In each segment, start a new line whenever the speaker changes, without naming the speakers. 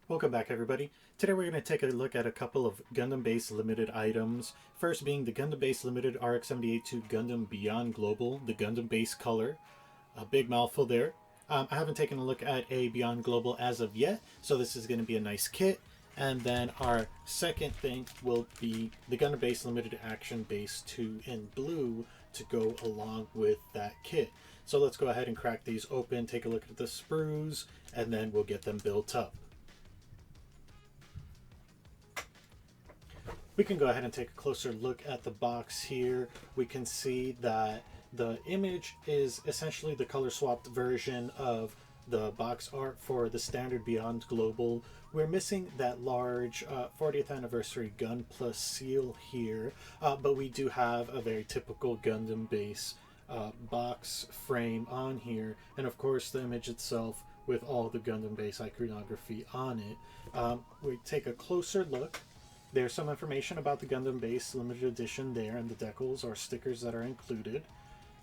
Welcome back, everybody. Today we're going to take a look at a couple of Gundam Base Limited items. First being the Gundam Base Limited RX-78-2 Gundam Beyond Global, the Gundam Base color. A big mouthful there. I haven't taken a look at a Beyond Global as of yet, so this is going to be a nice kit. And then our second thing will be the Gundam Base Limited Action Base 2 in blue to go along with that kit. So let's go ahead and crack these open, take a look at the sprues, and then we'll get them built up. We can go ahead and take a closer look at the box here. We can see that the image is essentially the color swapped version of the box art for the standard Beyond Global. We're missing that large 40th anniversary Gunpla seal here, but we do have a very typical Gundam base box frame on here, and of course the image itself with all the Gundam base iconography on it. We take a closer look. There's some information about the Gundam Base Limited Edition there and the decals or stickers that are included.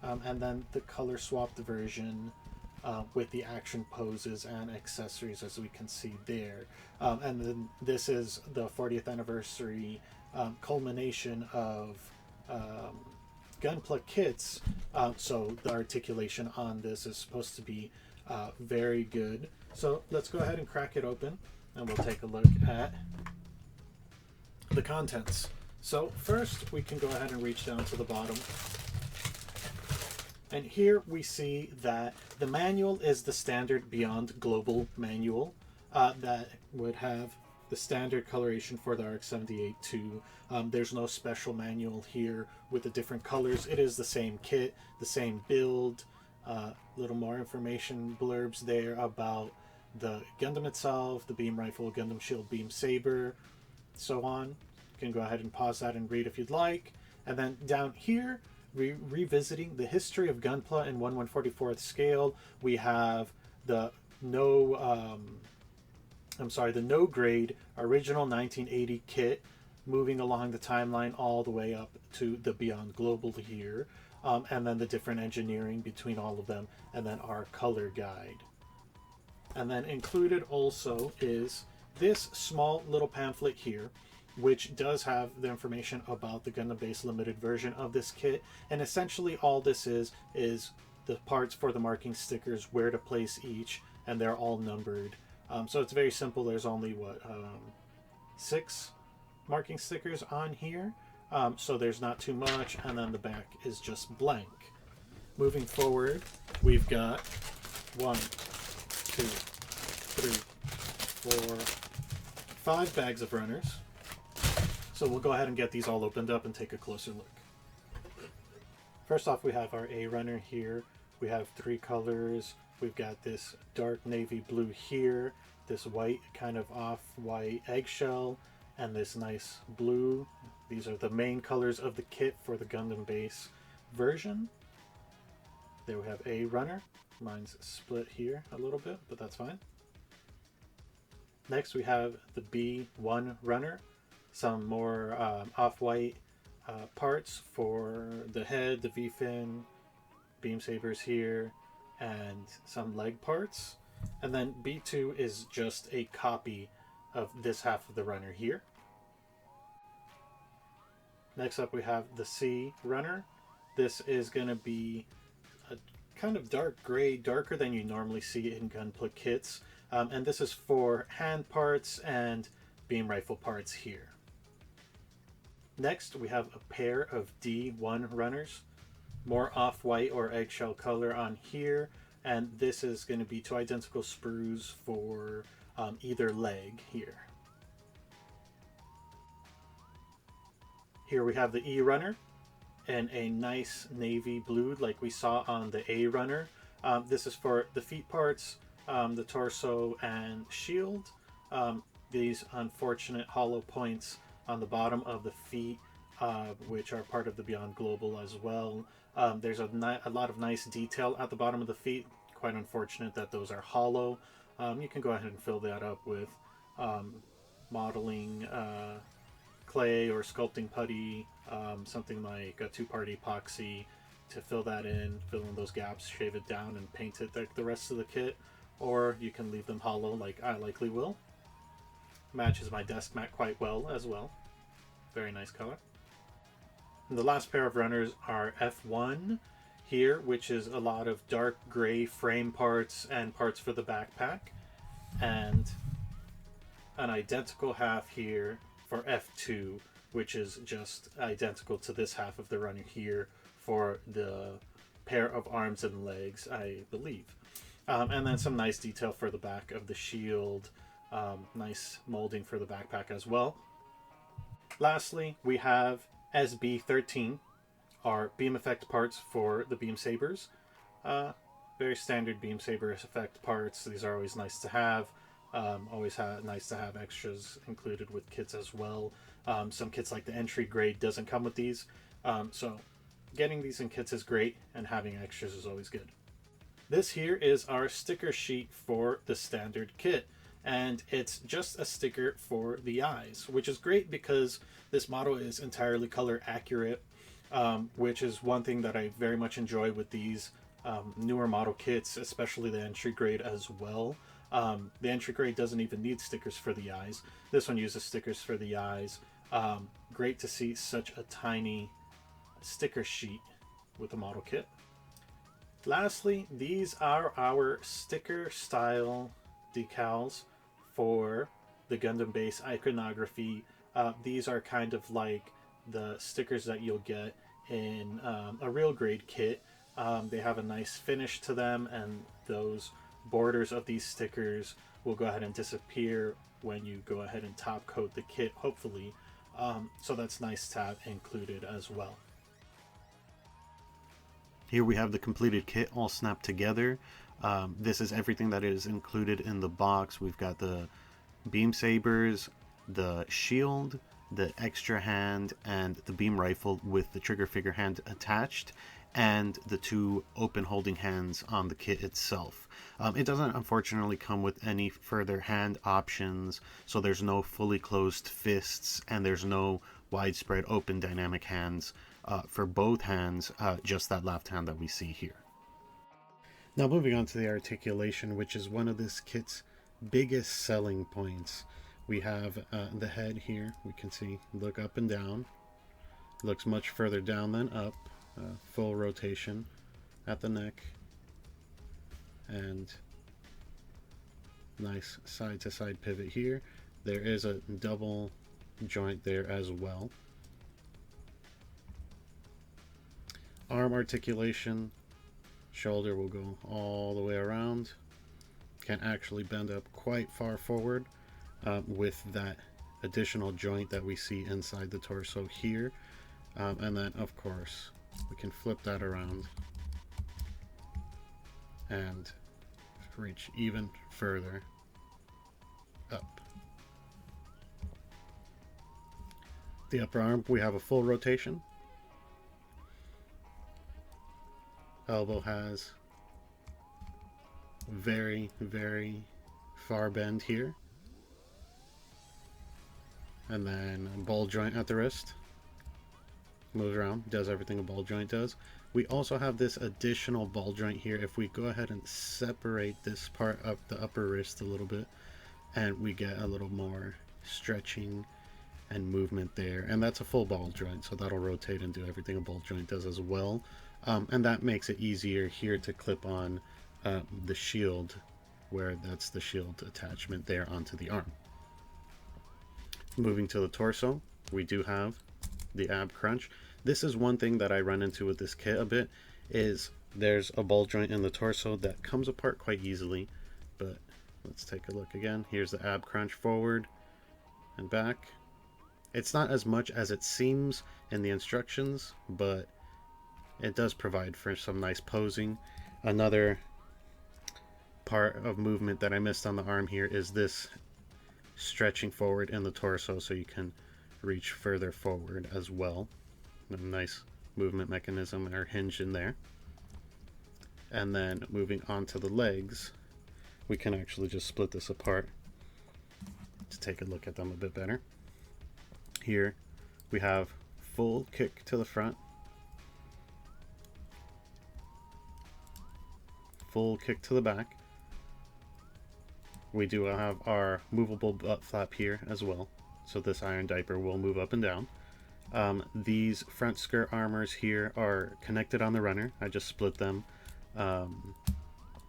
And then the color swapped version with the action poses and accessories, as we can see there. And then this is the 40th anniversary culmination of Gunpla kits. So the articulation on this is supposed to be very good. So let's go ahead and crack it open and we'll take a look at the contents. So first we can go ahead and reach down to the bottom, and here we see that the manual is the standard Beyond Global manual that would have the standard coloration for the RX-78-2. There's no special manual here with the different colors. It is the same kit, the same build. Little more information blurbs there about the Gundam itself, the beam rifle, Gundam shield, beam saber, so on. You can go ahead and pause that and read if you'd like. And then down here, revisiting the history of Gunpla in 1/144th scale, we have the no grade original 1980 kit, moving along the timeline all the way up to the Beyond Global here, and then the different engineering between all of them, and then our color guide. And then included also is this small little pamphlet here, which does have the information about the Gundam Base Limited version of this kit. And essentially all this is the parts for the marking stickers, where to place each, and they're all numbered. So it's very simple. There's only, 6 marking stickers on here. So there's not too much, and then the back is just blank. Moving forward, we've got 1, 2, 3, 4, 5 bags of runners. So we'll go ahead and get these all opened up and take a closer look. First off, we have our A runner here. We have 3 colors. We've got this dark navy blue here, this white, kind of off-white eggshell, and this nice blue. These are the main colors of the kit for the Gundam Base version. There we have A runner. Mine's split here a little bit, but that's fine. Next we have the B1 runner. Some more off-white parts for the head, the V-fin, beam sabers here, and some leg parts. And then B2 is just a copy of this half of the runner here. Next up we have the C runner. This is going to be a kind of dark gray, darker than you normally see in Gunpla kits. And this is for hand parts and beam rifle parts here. Next, we have a pair of D1 runners, more off-white or eggshell color on here, and this is going to be 2 identical sprues for either leg here. Here we have the E runner and a nice navy blue like we saw on the A runner. This is for the feet parts, the torso and shield. These unfortunate hollow points on the bottom of the feet, which are part of the Beyond Global as well. There's a lot of nice detail at the bottom of the feet. Quite unfortunate that those are hollow. You can go ahead and fill that up with modeling clay or sculpting putty, something like a 2-part epoxy to fill that in, fill in those gaps, shave it down, and paint it like the rest of the kit. Or you can leave them hollow like I likely will. Matches my desk mat quite well as well. Very nice color. And the last pair of runners are F1 here, which is a lot of dark gray frame parts and parts for the backpack. And an identical half here for F2, which is just identical to this half of the runner here for the pair of arms and legs, I believe. And then some nice detail for the back of the shield. Nice molding for the backpack as well. Lastly, we have SB13, our beam effect parts for the beam sabers. Very standard beam saber effect parts. These are always nice to have. Nice to have extras included with kits as well. Some kits like the entry grade doesn't come with these. So getting these in kits is great, and having extras is always good. This here is our sticker sheet for the standard kit, and it's just a sticker for the eyes, which is great because this model is entirely color accurate, which is one thing that I very much enjoy with these newer model kits, especially the entry grade as well. The entry grade doesn't even need stickers for the eyes. This one uses stickers for the eyes. Great to see such a tiny sticker sheet with a model kit. Lastly, these are our sticker style decals for the Gundam Base iconography. These are kind of like the stickers that you'll get in a real grade kit. They have a nice finish to them, and those borders of these stickers will go ahead and disappear when you go ahead and top coat the kit, hopefully. So that's nice to have included as well. Here we have the completed kit all snapped together. This is everything that is included in the box. We've got the beam sabers, the shield, the extra hand, and the beam rifle with the trigger figure hand attached, and the two open holding hands on the kit itself. It doesn't unfortunately come with any further hand options, so there's no fully closed fists and there's no widespread open dynamic hands for both hands, just that left hand that we see here. Now moving on to the articulation, which is one of this kit's biggest selling points. We have the head here. We can see, look up and down. Looks much further down than up. Full rotation at the neck, and nice side to side pivot here. There is a double joint there as well. Arm articulation, shoulder will go all the way around. Can actually bend up quite far forward with that additional joint that we see inside the torso here. And then of course we can flip that around and reach even further up. The upper arm, we have a full rotation. Elbow has very, very far bend here. And then a ball joint at the wrist. Moves around, does everything a ball joint does. We also have this additional ball joint here. If we go ahead and separate this part of the upper wrist a little bit, and we get a little more stretching and movement there, and that's a full ball joint, so that'll rotate and do everything a ball joint does as well. And that makes it easier here to clip on the shield, where that's the shield attachment there onto the arm. Moving to the torso, we do have the ab crunch. This is one thing that I run into with this kit a bit, is there's a ball joint in the torso that comes apart quite easily. But let's take a look again. Here's the ab crunch forward and back. It's not as much as it seems in the instructions, but it does provide for some nice posing. Another part of movement that I missed on the arm here is this stretching forward in the torso, so you can reach further forward as well. A nice movement mechanism or hinge in there. And then moving on to the legs, we can actually just split this apart to take a look at them a bit better. Here we have full kick to the front, full kick to the back,
We do have our movable butt flap here as well, so this iron diaper will move up and down. These front skirt armors here are connected on the runner. I just split them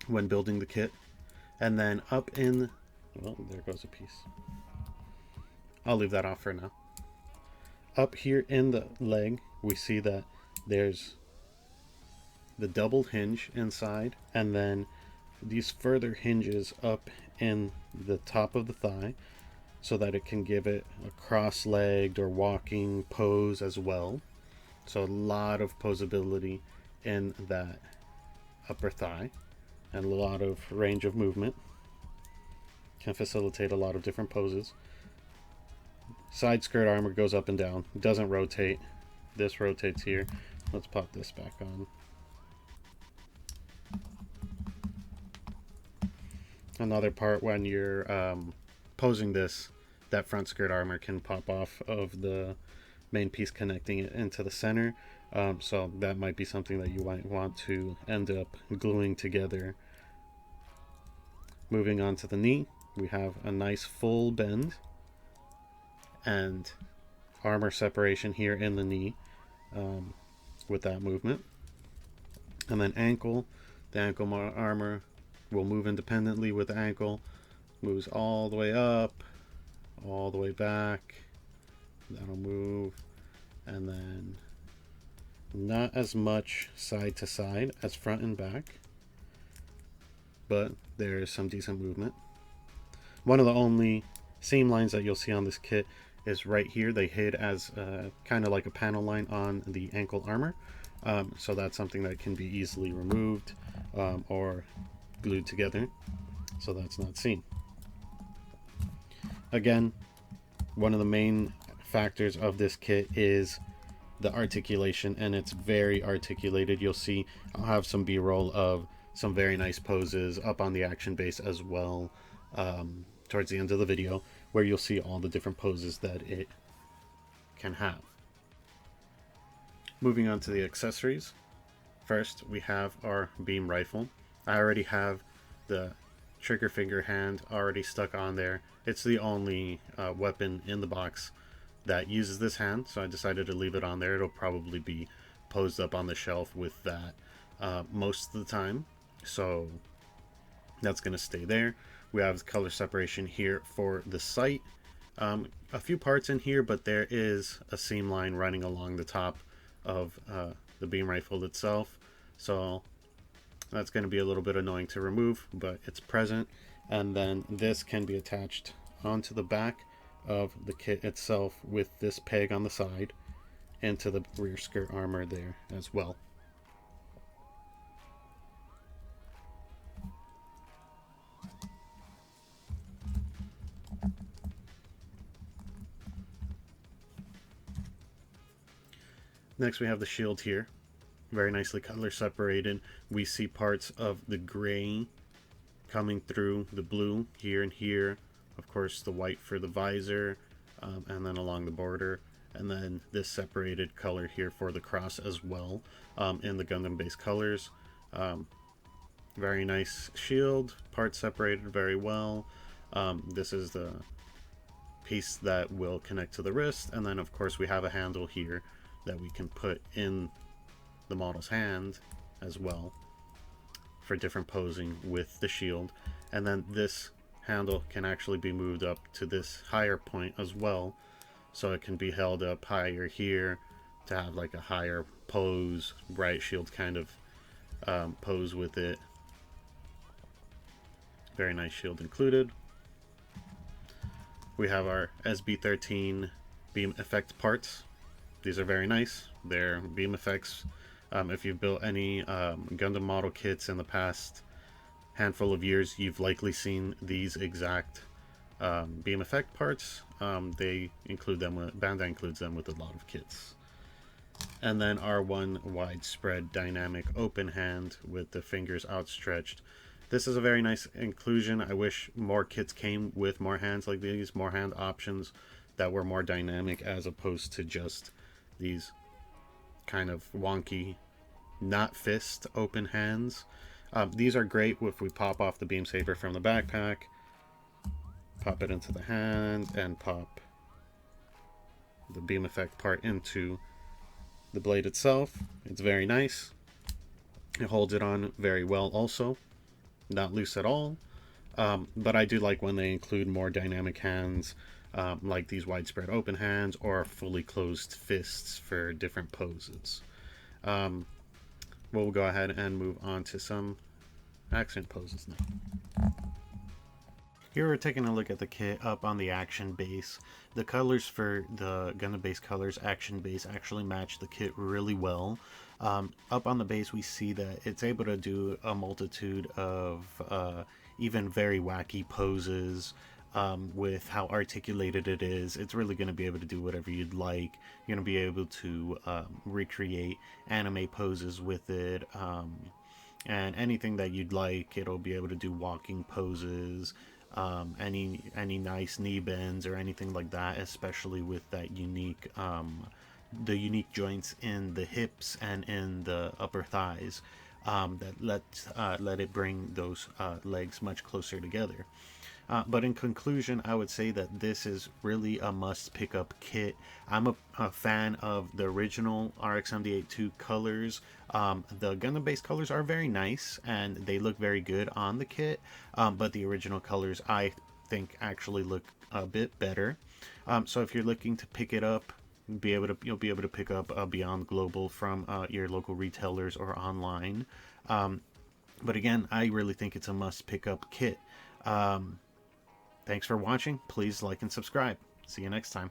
when building the kit. And then up in, well, there goes a piece. I'll leave that off for now. Up here in the leg, we see that there's the double hinge inside, and then these further hinges up in the top of the thigh so that it can give it a cross-legged or walking pose as well. So a lot of posability in that upper thigh and a lot of range of movement. Can facilitate a lot of different poses. Side skirt armor goes up and down. It doesn't rotate. This rotates here. Let's pop this back on. Another part when you're posing this, that front skirt armor can pop off of the main piece connecting it into the center. So that might be something that you might want to end up gluing together. Moving on to the knee, we have a nice full bend and armor separation here in the knee with that movement. And then ankle, the ankle armor will move independently with the ankle, moves all the way up, all the way back. That'll move, and then not as much side to side as front and back, but there's some decent movement. One of the only seam lines that you'll see on this kit is right here. They hid as kind of like a panel line on the ankle armor, so that's something that can be easily removed or glued together, so that's not seen. Again, one of the main factors of this kit is the articulation, and it's very articulated. You'll see I'll have some b-roll of some very nice poses up on the action base as well towards the end of the video, where you'll see all the different poses that it can have. Moving on to the accessories. First, we have our beam rifle. I already have the trigger finger hand already stuck on there. It's the only weapon in the box that uses this hand, so I decided to leave it on there. It'll probably be posed up on the shelf with that most of the time, so that's going to stay there. We have the color separation here for the sight. A few parts in here, but there is a seam line running along the top of the beam rifle itself, so that's going to be a little bit annoying to remove, but it's present. And then this can be attached onto the back of the kit itself with this peg on the side into the rear skirt armor there as well. Next we have the shield here. Very nicely color separated. We see parts of the gray coming through the blue here and here. Of course, the white for the visor, and then along the border. And then this separated color here for the cross as well, in the Gundam Base colors. Very nice shield, parts separated very well. This is the piece that will connect to the wrist, and then of course we have a handle here that we can put in the model's hand as well for different posing with the shield. And then this handle can actually be moved up to this higher point as well, so it can be held up higher here to have like a higher pose, bright shield kind of pose with it. Very nice shield included. We have our SB13 beam effect parts. These are very nice. They're beam effects. If you've built any Gundam model kits in the past handful of years, you've likely seen these exact beam effect parts. They include them with, Bandai includes them with a lot of kits. And then our one widespread dynamic open hand with the fingers outstretched. This is a very nice inclusion. I wish more kits came with more hands like these, more hand options that were more dynamic as opposed to just these kind of wonky, not fist open hands. These are great if we pop off the beam saber from the backpack, Pop it into the hand and pop the beam effect part into the blade itself. It's very nice. It holds it on very well also. Not loose at all. But I do like when they include more dynamic hands, like these widespread open hands or fully closed fists for different poses. We'll go ahead and move on to some accent poses now. Here we're taking a look at the kit up on the action base. The colors for the Gundam Base colors action base actually match the kit really well. Up on the base we see that it's able to do a multitude of even very wacky poses. With how articulated it is, it's really going to be able to do whatever you'd like. You're going to be able to recreate anime poses with it, and anything that you'd like. It'll be able to do walking poses, any nice knee bends or anything like that, especially with that unique the unique joints in the hips and in the upper thighs, that let it bring those legs much closer together. But in conclusion, I would say that this is really a must pick up kit. I'm a fan of the original RX-78-2 colors. The Gundam Base colors are very nice and they look very good on the kit, but the original colors I think actually look a bit better. So if you're looking to pick it up, you'll be able to pick up Beyond Global from your local retailers or online. But again, I really think it's a must pick up kit. Thanks for watching. Please like and subscribe. See you next time.